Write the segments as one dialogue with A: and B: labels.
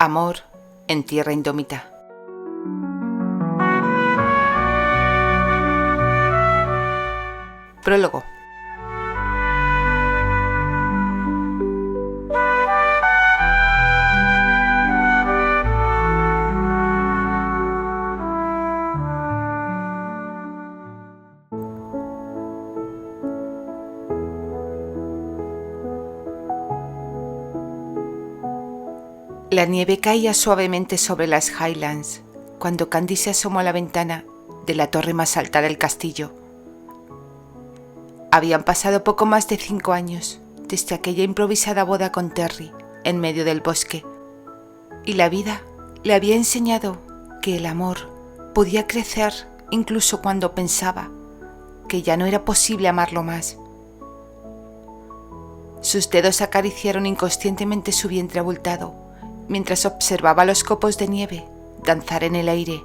A: Amor en tierra indómita. Prólogo. La nieve caía suavemente sobre las Highlands cuando Candy se asomó a la ventana de la torre más alta del castillo. Habían pasado poco más de 5 años desde aquella improvisada boda con Terry en medio del bosque, y la vida le había enseñado que el amor podía crecer incluso cuando pensaba que ya no era posible amarlo más. Sus dedos acariciaron inconscientemente su vientre abultado mientras observaba los copos de nieve danzar en el aire.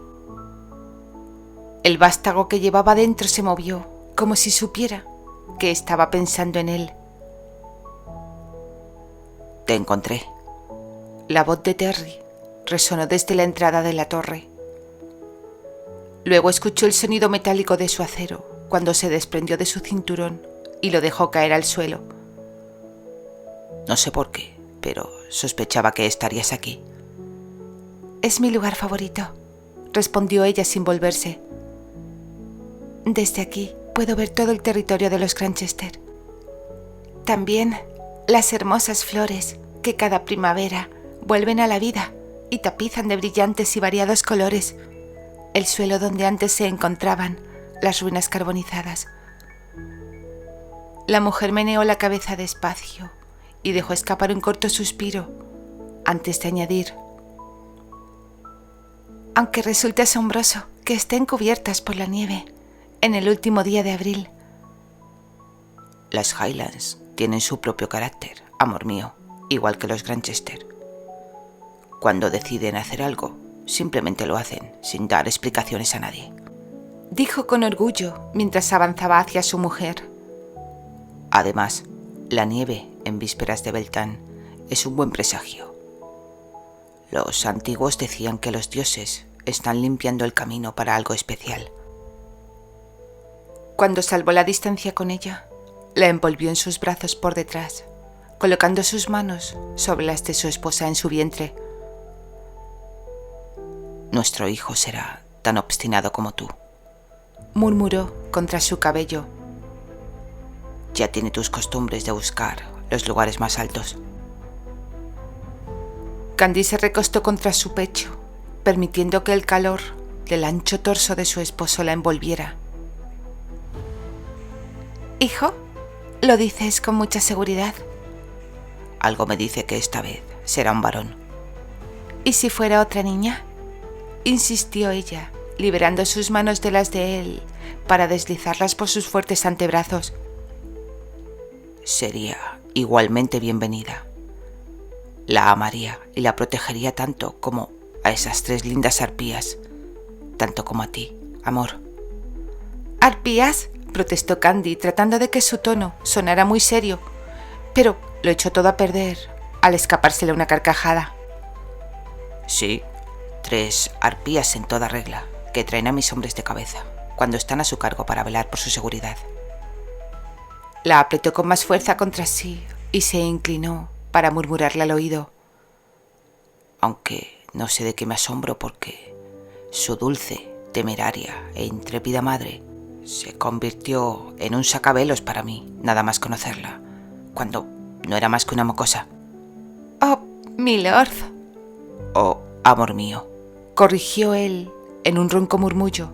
A: El vástago que llevaba dentro se movió, como si supiera que estaba pensando en él. «Te encontré». La voz de Terry resonó desde la entrada de la torre. Luego escuchó el sonido metálico de su acero cuando se desprendió de su cinturón y lo dejó caer al suelo. «No sé por qué, pero sospechaba que estarías aquí». «Es mi lugar favorito», respondió ella sin volverse. «Desde aquí puedo ver todo el territorio de los Granchester. También las hermosas flores que cada primavera vuelven a la vida y tapizan de brillantes y variados colores el suelo donde antes se encontraban las ruinas carbonizadas». La mujer meneó la cabeza despacio y dejó escapar un corto suspiro antes de añadir: «Aunque resulte asombroso que estén cubiertas por la nieve en el último día de abril». «Las Highlands tienen su propio carácter, amor mío, igual que los Granchester. Cuando deciden hacer algo, simplemente lo hacen, sin dar explicaciones a nadie», dijo con orgullo mientras avanzaba hacia su mujer. «Además, la nieve en vísperas de Beltane es un buen presagio. Los antiguos decían que los dioses están limpiando el camino para algo especial». Cuando salvó la distancia con ella, la envolvió en sus brazos por detrás, colocando sus manos sobre las de su esposa en su vientre. «Nuestro hijo será tan obstinado como tú», murmuró contra su cabello. «Ya tiene tus costumbres de buscar los lugares más altos». Candy se recostó contra su pecho, permitiendo que el calor del ancho torso de su esposo la envolviera. «Hijo, lo dices con mucha seguridad». «Algo me dice que esta vez será un varón». «¿Y si fuera otra niña?», insistió ella, liberando sus manos de las de él para deslizarlas por sus fuertes antebrazos. «Sería igualmente bienvenida. La amaría y la protegería tanto como a esas 3 lindas arpías, tanto como a ti, amor». «¿Arpías?», protestó Candy, tratando de que su tono sonara muy serio, pero lo echó todo a perder al escapársele una carcajada. «Sí, 3 arpías en toda regla, que traen a mis hombres de cabeza cuando están a su cargo para velar por su seguridad». La apretó con más fuerza contra sí y se inclinó para murmurarle al oído: «Aunque no sé de qué me asombro porque su dulce, temeraria e intrépida madre se convirtió en un sacabelos para mí, nada más conocerla, cuando no era más que una mocosa». «Oh, milord». «Oh, amor mío», corrigió él en un ronco murmullo,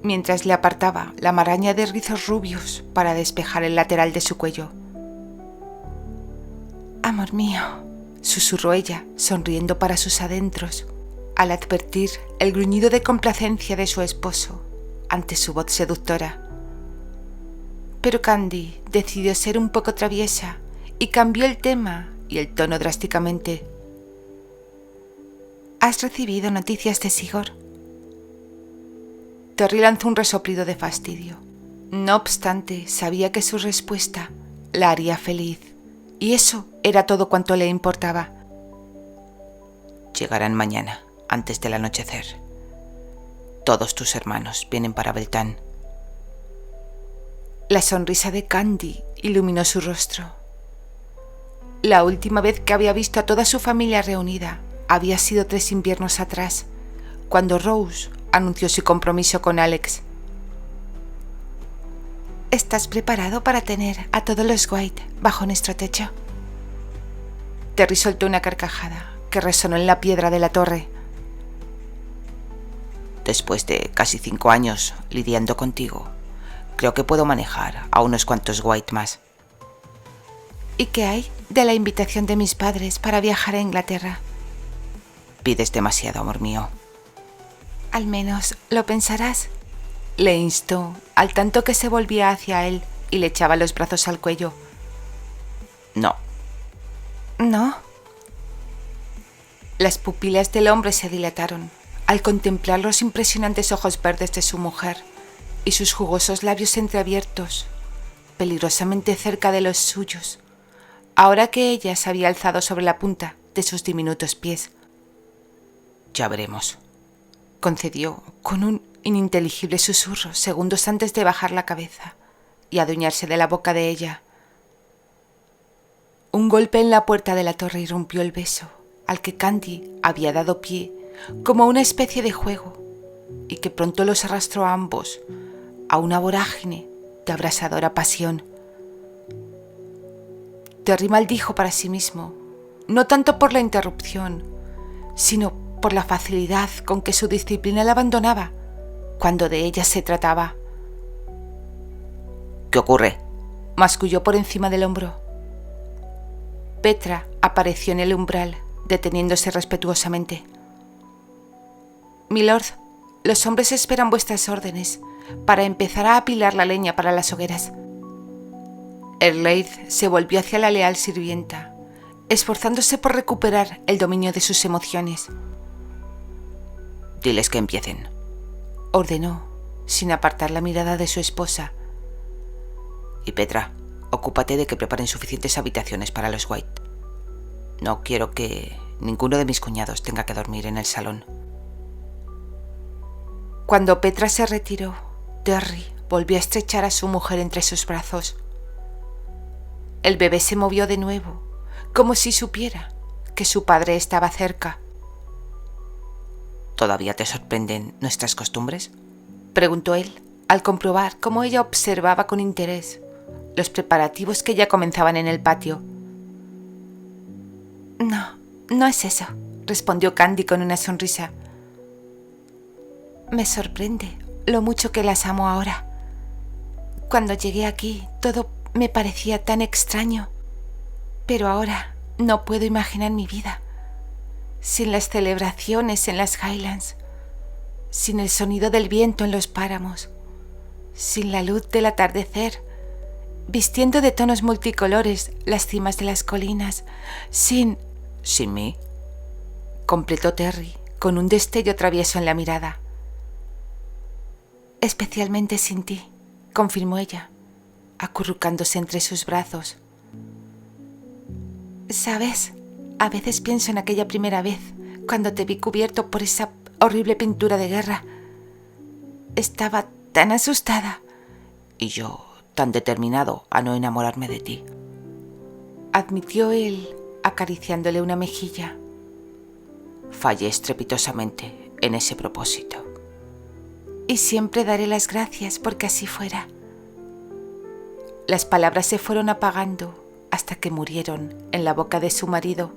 A: mientras le apartaba la maraña de rizos rubios para despejar el lateral de su cuello. «Amor mío», susurró ella, sonriendo para sus adentros, al advertir el gruñido de complacencia de su esposo ante su voz seductora. Pero Candy decidió ser un poco traviesa y cambió el tema y el tono drásticamente. «¿Has recibido noticias de Sigor?». Terry lanzó un resoplido de fastidio. No obstante, sabía que su respuesta la haría feliz, y eso era todo cuanto le importaba. Llegarán mañana, antes del anochecer. Todos tus hermanos vienen para Beltane. La sonrisa de Candy iluminó su rostro. La última vez que había visto a toda su familia reunida había sido 3 inviernos atrás, cuando Rose anunció su compromiso con Alex. ¿Estás preparado para tener a todos los White bajo nuestro techo? Terry soltó una carcajada que resonó en la piedra de la torre. Después de casi 5 años lidiando contigo, creo que puedo manejar a unos cuantos White más. ¿Y qué hay de la invitación de mis padres para viajar a Inglaterra? Pides demasiado, amor mío. Al menos lo pensarás, le instó, al tanto que se volvía hacia él y le echaba los brazos al cuello. No. ¿No? Las pupilas del hombre se dilataron al contemplar los impresionantes ojos verdes de su mujer y sus jugosos labios entreabiertos, peligrosamente cerca de los suyos, ahora que ella se había alzado sobre la punta de sus diminutos pies. Ya veremos, concedió con un ininteligible susurro segundos antes de bajar la cabeza y adueñarse de la boca de ella. Un golpe en la puerta de la torre irrumpió el beso al que Candy había dado pie como una especie de juego y que pronto los arrastró a ambos a una vorágine de abrasadora pasión. Terry maldijo para sí mismo, no tanto por la interrupción, sino por la facilidad con que su disciplina la abandonaba cuando de ella se trataba. ¿Qué ocurre?, masculló por encima del hombro. Petra apareció en el umbral, deteniéndose respetuosamente. Milord, los hombres esperan vuestras órdenes para empezar a apilar la leña para las hogueras. Erleid se volvió hacia la leal sirvienta, esforzándose por recuperar el dominio de sus emociones. Diles que empiecen, ordenó, sin apartar la mirada de su esposa. Y Petra, ocúpate de que preparen suficientes habitaciones para los White. No quiero que ninguno de mis cuñados tenga que dormir en el salón. Cuando Petra se retiró, Terry volvió a estrechar a su mujer entre sus brazos. El bebé se movió de nuevo, como si supiera que su padre estaba cerca. ¿Todavía te sorprenden nuestras costumbres?, preguntó él, al comprobar cómo ella observaba con interés los preparativos que ya comenzaban en el patio. No, no es eso, respondió Candy con una sonrisa. Me sorprende lo mucho que las amo ahora. Cuando llegué aquí, todo me parecía tan extraño, pero ahora no puedo imaginar mi vida sin las celebraciones en las Highlands, sin el sonido del viento en los páramos, sin la luz del atardecer, vistiendo de tonos multicolores las cimas de las colinas, sin mí, completó Terry con un destello travieso en la mirada. Especialmente sin ti, confirmó ella, acurrucándose entre sus brazos. ¿Sabes? A veces pienso en aquella primera vez, cuando te vi cubierto por esa horrible pintura de guerra. Estaba tan asustada. Y yo tan determinado a no enamorarme de ti, admitió él, acariciándole una mejilla. Fallé estrepitosamente en ese propósito. Y siempre daré las gracias porque así fuera. Las palabras se fueron apagando hasta que murieron en la boca de su marido.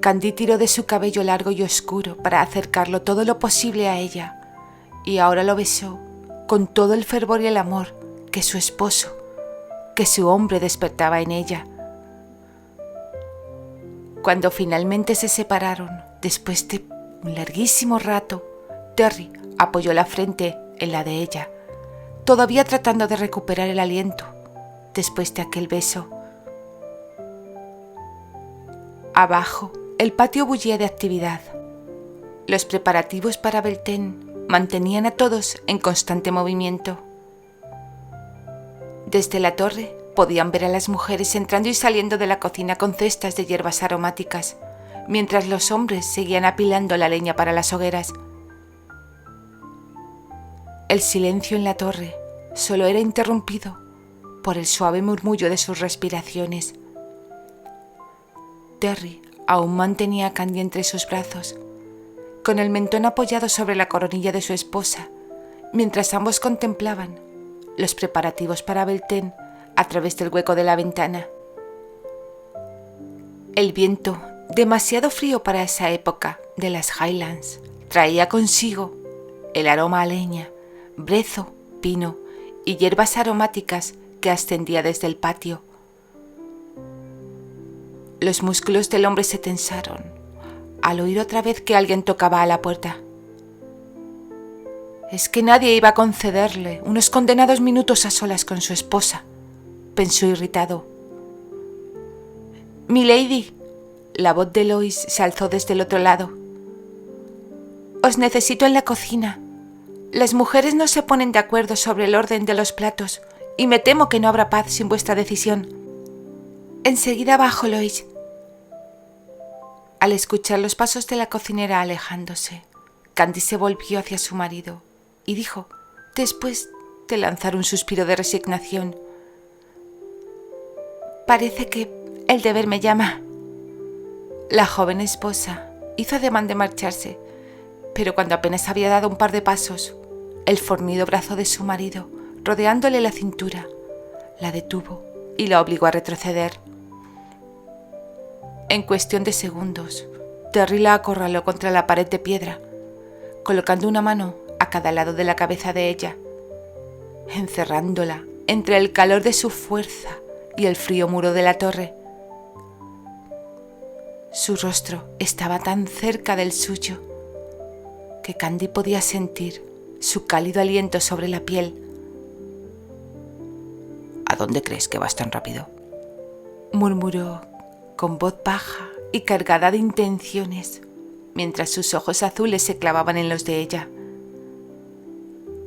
A: Candy tiró de su cabello largo y oscuro para acercarlo todo lo posible a ella, y ahora lo besó con todo el fervor y el amor que su esposo, que su hombre despertaba en ella. Cuando finalmente se separaron, después de un larguísimo rato, Terry apoyó la frente en la de ella, todavía tratando de recuperar el aliento después de aquel beso. Abajo, el patio bullía de actividad. Los preparativos para Beltane mantenían a todos en constante movimiento. Desde la torre podían ver a las mujeres entrando y saliendo de la cocina con cestas de hierbas aromáticas, mientras los hombres seguían apilando la leña para las hogueras. El silencio en la torre solo era interrumpido por el suave murmullo de sus respiraciones. Terry aún mantenía a Candy entre sus brazos, con el mentón apoyado sobre la coronilla de su esposa, mientras ambos contemplaban los preparativos para Beltane a través del hueco de la ventana. El viento, demasiado frío para esa época de las Highlands, traía consigo el aroma a leña, brezo, pino y hierbas aromáticas que ascendía desde el patio. Los músculos del hombre se tensaron al oír otra vez que alguien tocaba a la puerta. Es que nadie iba a concederle unos condenados minutos a solas con su esposa, pensó irritado. «Milady», la voz de Lois se alzó desde el otro lado. «Os necesito en la cocina. Las mujeres no se ponen de acuerdo sobre el orden de los platos y me temo que no habrá paz sin vuestra decisión. Enseguida bajo, Lois». Al escuchar los pasos de la cocinera alejándose, Candy se volvió hacia su marido y dijo, después de lanzar un suspiro de resignación: «Parece que el deber me llama». La joven esposa hizo ademán de marcharse, pero cuando apenas había dado un par de pasos, el fornido brazo de su marido, rodeándole la cintura, la detuvo y la obligó a retroceder. En cuestión de segundos, Terry la acorraló contra la pared de piedra, colocando una mano a cada lado de la cabeza de ella, encerrándola entre el calor de su fuerza y el frío muro de la torre. Su rostro estaba tan cerca del suyo que Candy podía sentir su cálido aliento sobre la piel.
B: ¿A dónde crees que vas tan rápido?,
A: murmuró con voz baja y cargada de intenciones, mientras sus ojos azules se clavaban en los de ella.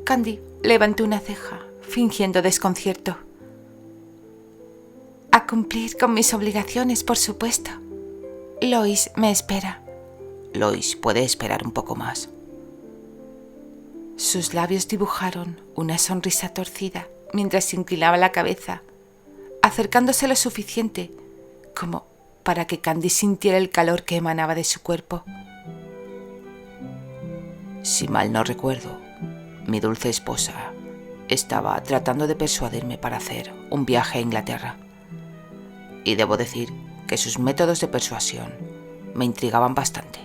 A: Candy levantó una ceja, fingiendo desconcierto. «A cumplir con mis obligaciones, por supuesto. Lois me espera».
B: «Lois puede esperar un poco más».
A: Sus labios dibujaron una sonrisa torcida mientras inclinaba la cabeza, acercándose lo suficiente como para que Candy sintiera el calor que emanaba de su cuerpo.
B: Si mal no recuerdo, mi dulce esposa estaba tratando de persuadirme para hacer un viaje a Inglaterra. Y debo decir que sus métodos de persuasión me intrigaban bastante.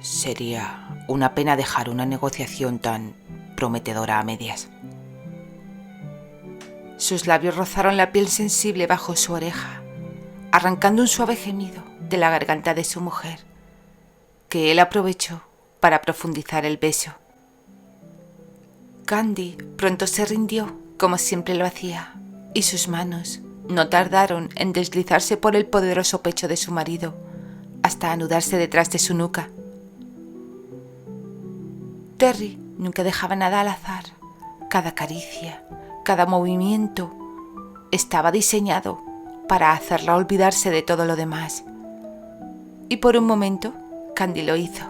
B: Sería una pena dejar una negociación tan prometedora a medias.
A: Sus labios rozaron la piel sensible bajo su oreja, arrancando un suave gemido de la garganta de su mujer, que él aprovechó para profundizar el beso. Candy pronto se rindió, como siempre lo hacía, y sus manos no tardaron en deslizarse por el poderoso pecho de su marido, hasta anudarse detrás de su nuca. Terry nunca dejaba nada al azar. Cada caricia, cada movimiento estaba diseñado para hacerla olvidarse de todo lo demás. Y por un momento, Candy lo hizo.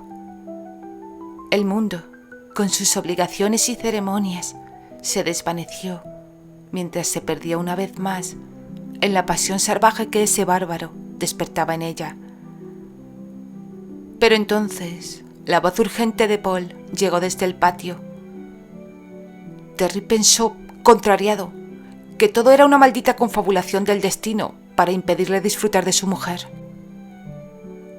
A: El mundo, con sus obligaciones y ceremonias, se desvaneció mientras se perdía una vez más en la pasión salvaje que ese bárbaro despertaba en ella. Pero entonces, la voz urgente de Paul llegó desde el patio. Terry pensó, contrariado, que todo era una maldita confabulación del destino para impedirle disfrutar de su mujer.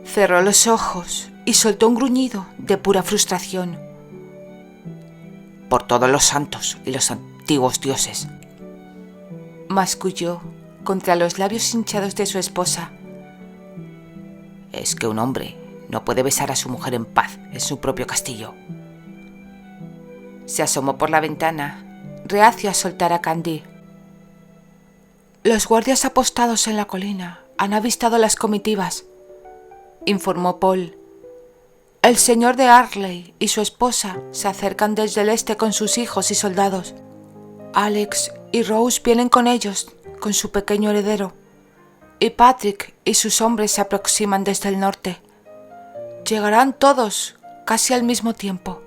A: Cerró los ojos y soltó un gruñido de pura frustración.
B: «Por todos los santos y los antiguos dioses»,
A: masculló contra los labios hinchados de su esposa.
B: «Es que un hombre no puede besar a su mujer en paz en su propio castillo».
A: Se asomó por la ventana, reacio a soltar a Candy. «Los guardias apostados en la colina han avistado las comitivas», informó Paul. «El señor de Harley y su esposa se acercan desde el este con sus hijos y soldados. Alex y Rose vienen con ellos, con su pequeño heredero. y Patrick y sus hombres se aproximan desde el norte. Llegarán todos, casi al mismo tiempo.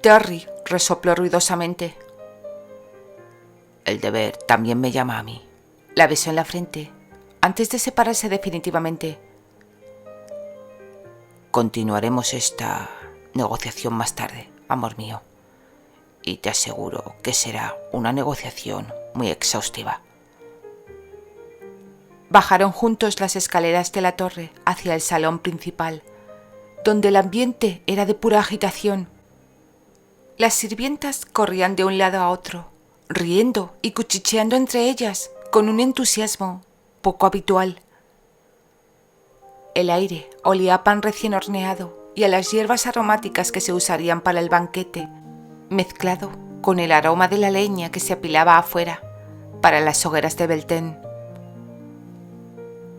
A: Terry resopló ruidosamente.
B: El deber también me llama a mí.
A: La besó en la frente, antes de separarse definitivamente.
B: Continuaremos esta negociación más tarde, amor mío. Y te aseguro que será una negociación muy exhaustiva.
A: Bajaron juntos las escaleras de la torre hacia el salón principal, donde el ambiente era de pura agitación. Las sirvientas corrían de un lado a otro, riendo y cuchicheando entre ellas con un entusiasmo poco habitual. El aire olía a pan recién horneado y a las hierbas aromáticas que se usarían para el banquete, mezclado con el aroma de la leña que se apilaba afuera para las hogueras de Beltane.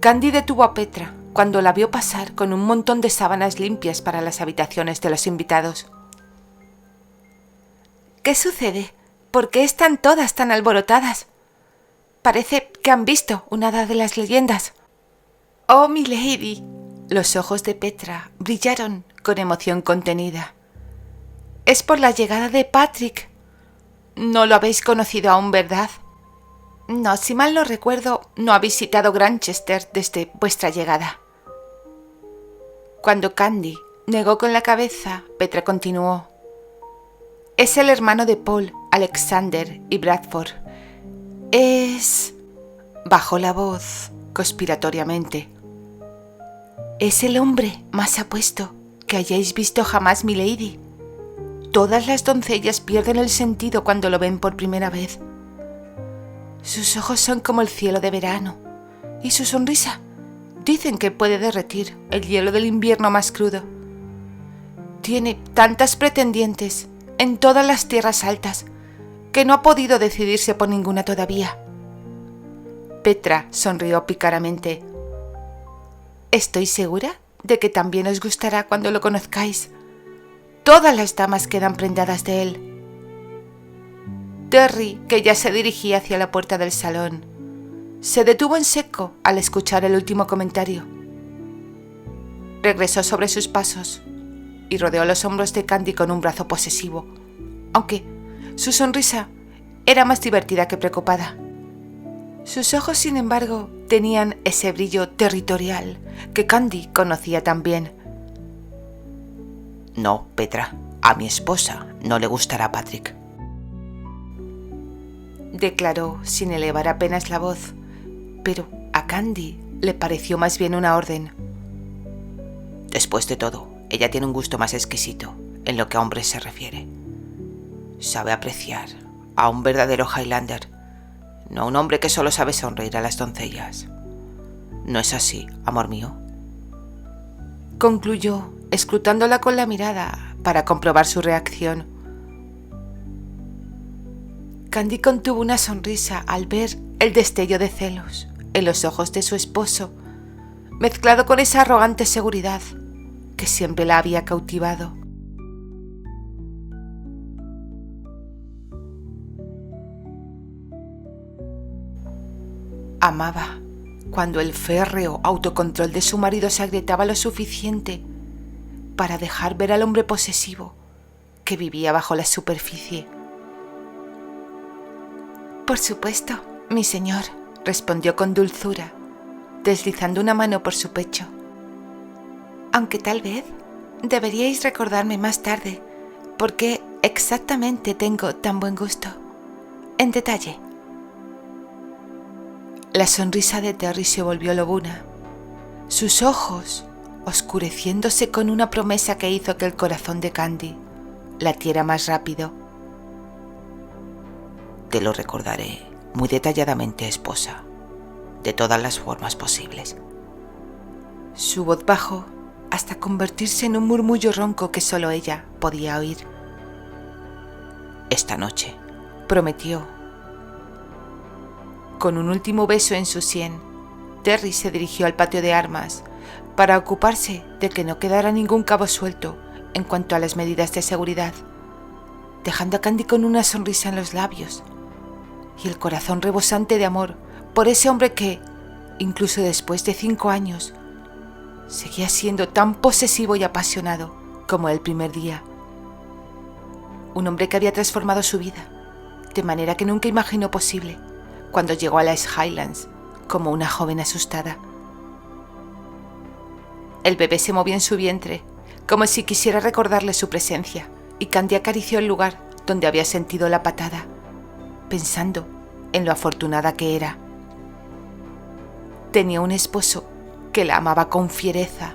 A: Candy detuvo a Petra cuando la vio pasar con un montón de sábanas limpias para las habitaciones de los invitados. ¿Qué sucede? ¿Por qué están todas tan alborotadas? Parece que han visto una hada de las leyendas. ¡Oh, mi lady! Los ojos de Petra brillaron con emoción contenida. Es por la llegada de Patrick. No lo habéis conocido aún, ¿verdad? No, si mal no recuerdo, no ha visitado Granchester desde vuestra llegada. Cuando Candy negó con la cabeza, Petra continuó. Es el hermano de Paul, Alexander y Bradford. Bajó la voz conspiratoriamente. Es el hombre más apuesto que hayáis visto jamás, milady. Todas las doncellas pierden el sentido cuando lo ven por primera vez. Sus ojos son como el cielo de verano, y su sonrisa dicen que puede derretir el hielo del invierno más crudo. Tiene tantas pretendientes en todas las tierras altas que no ha podido decidirse por ninguna todavía. Petra sonrió pícaramente. Estoy segura de que también os gustará cuando lo conozcáis. Todas las damas quedan prendadas de él. Terry, que ya se dirigía hacia la puerta del salón, se detuvo en seco al escuchar el último comentario. Regresó sobre sus pasos y rodeó los hombros de Candy con un brazo posesivo, aunque su sonrisa era más divertida que preocupada. Sus ojos, sin embargo, tenían ese brillo territorial que Candy conocía tan bien.
B: No, Petra, a mi esposa no le gustará Patrick,
A: declaró sin elevar apenas la voz, pero a Candy le pareció más bien una orden.
B: Después de todo, ella tiene un gusto más exquisito en lo que a hombres se refiere. Sabe apreciar a un verdadero Highlander, no a un hombre que solo sabe sonreír a las doncellas. ¿No es así, amor mío?
A: Concluyó, escrutándola con la mirada para comprobar su reacción. Candy contuvo una sonrisa al ver el destello de celos en los ojos de su esposo, mezclado con esa arrogante seguridad que siempre la había cautivado. Amaba cuando el férreo autocontrol de su marido se agrietaba lo suficiente para dejar ver al hombre posesivo que vivía bajo la superficie. Por supuesto, mi señor, respondió con dulzura, deslizando una mano por su pecho. Aunque tal vez deberíais recordarme más tarde por qué exactamente tengo tan buen gusto. En detalle. La sonrisa de Terry se volvió lobuna, sus ojos oscureciéndose con una promesa que hizo que el corazón de Candy latiera más rápido.
B: Te lo recordaré muy detalladamente, esposa, de todas las formas posibles.
A: Su voz bajó hasta convertirse en un murmullo ronco que solo ella podía oír.
B: Esta noche,
A: prometió. Con un último beso en su sien, Terry se dirigió al patio de armas para ocuparse de que no quedara ningún cabo suelto en cuanto a las medidas de seguridad, dejando a Candy con una sonrisa en los labios y el corazón rebosante de amor por ese hombre que, incluso después de 5 años, seguía siendo tan posesivo y apasionado como el primer día. Un hombre que había transformado su vida de manera que nunca imaginó posible cuando llegó a las Highlands como una joven asustada. El bebé se movía en su vientre como si quisiera recordarle su presencia, y Candy acarició el lugar donde había sentido la patada, pensando en lo afortunada que era. Tenía un esposo que la amaba con fiereza,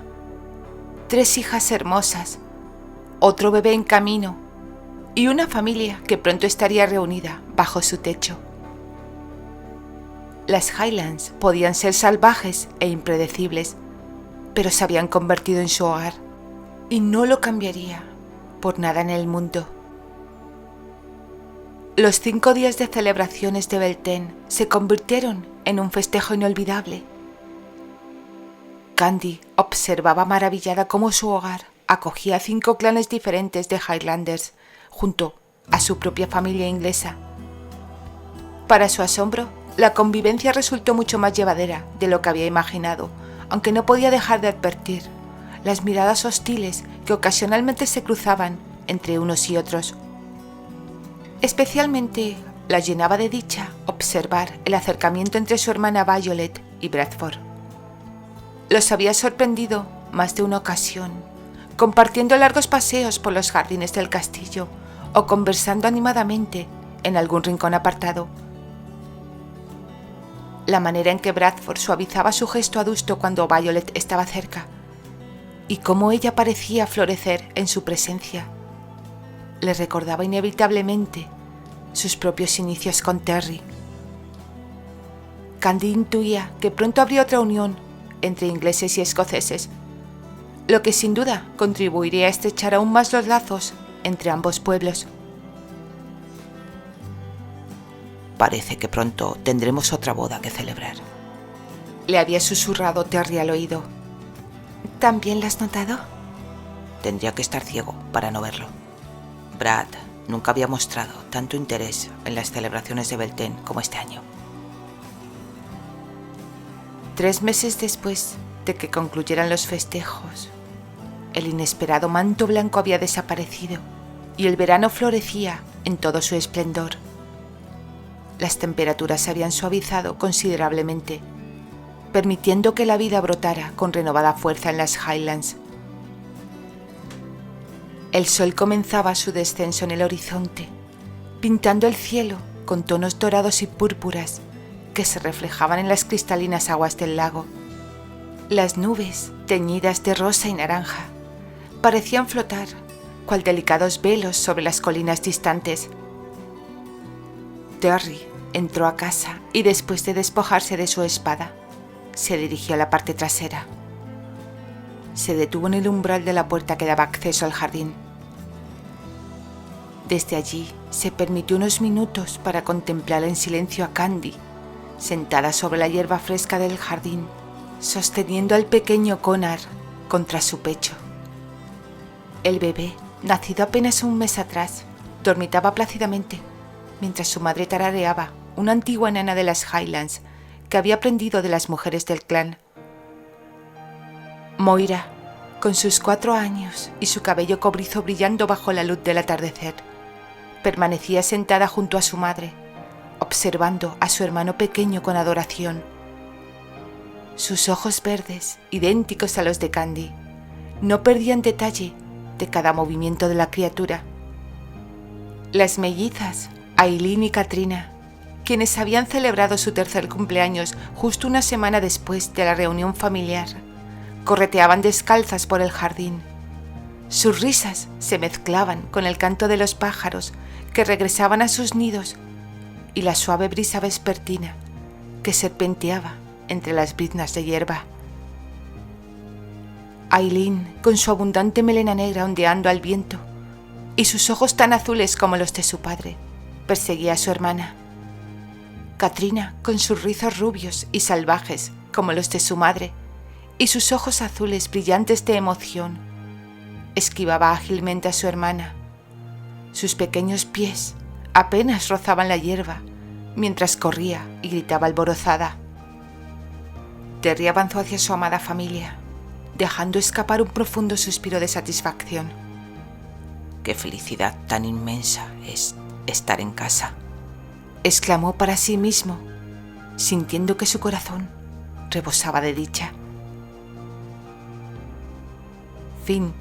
A: 3 hijas hermosas, otro bebé en camino y una familia que pronto estaría reunida bajo su techo. Las Highlands podían ser salvajes e impredecibles, pero se habían convertido en su hogar y no lo cambiaría por nada en el mundo. Los 5 días de celebraciones de Beltane se convirtieron en un festejo inolvidable. Candy observaba maravillada cómo su hogar acogía a 5 clanes diferentes de Highlanders junto a su propia familia inglesa. Para su asombro, la convivencia resultó mucho más llevadera de lo que había imaginado, aunque no podía dejar de advertir las miradas hostiles que ocasionalmente se cruzaban entre unos y otros. Especialmente la llenaba de dicha observar el acercamiento entre su hermana Violet y Bradford. Los había sorprendido más de una ocasión, compartiendo largos paseos por los jardines del castillo o conversando animadamente en algún rincón apartado. La manera en que Bradford suavizaba su gesto adusto cuando Violet estaba cerca y cómo ella parecía florecer en su presencia le recordaba inevitablemente sus propios inicios con Terry. Candy intuía que pronto habría otra unión entre ingleses y escoceses, lo que sin duda contribuiría a estrechar aún más los lazos entre ambos pueblos.
B: Parece que pronto tendremos otra boda que celebrar,
A: le había susurrado Terry al oído. ¿También lo has notado?
B: Tendría que estar ciego para no verlo. Brad nunca había mostrado tanto interés en las celebraciones de Beltane como este año.
A: 3 meses después de que concluyeran los festejos, el inesperado manto blanco había desaparecido y el verano florecía en todo su esplendor. Las temperaturas se habían suavizado considerablemente, permitiendo que la vida brotara con renovada fuerza en las Highlands. El sol comenzaba su descenso en el horizonte, pintando el cielo con tonos dorados y púrpuras que se reflejaban en las cristalinas aguas del lago. Las nubes, teñidas de rosa y naranja, parecían flotar cual delicados velos sobre las colinas distantes. Terry entró a casa y después de despojarse de su espada, se dirigió a la parte trasera. Se detuvo en el umbral de la puerta que daba acceso al jardín. Desde allí se permitió unos minutos para contemplar en silencio a Candy, sentada sobre la hierba fresca del jardín, sosteniendo al pequeño Connor contra su pecho. El bebé, nacido apenas un mes atrás, dormitaba plácidamente, mientras su madre tarareaba una antigua nana de las Highlands que había aprendido de las mujeres del clan. Moira, con sus 4 años y su cabello cobrizo brillando bajo la luz del atardecer, permanecía sentada junto a su madre, observando a su hermano pequeño con adoración. Sus ojos verdes, idénticos a los de Candy, no perdían detalle de cada movimiento de la criatura. Las mellizas, Aileen y Katrina, quienes habían celebrado su 3er cumpleaños justo una semana después de la reunión familiar, correteaban descalzas por el jardín. Sus risas se mezclaban con el canto de los pájaros que regresaban a sus nidos y la suave brisa vespertina que serpenteaba entre las briznas de hierba. Aileen, con su abundante melena negra ondeando al viento y sus ojos tan azules como los de su padre, perseguía a su hermana. Katrina, con sus rizos rubios y salvajes como los de su madre y sus ojos azules brillantes de emoción, esquivaba ágilmente a su hermana. Sus pequeños pies apenas rozaban la hierba mientras corría y gritaba alborozada. Terry avanzó hacia su amada familia, dejando escapar un profundo suspiro de satisfacción.
B: ¡Qué felicidad tan inmensa es estar en casa!,
A: exclamó para sí mismo, sintiendo que su corazón rebosaba de dicha. Fin.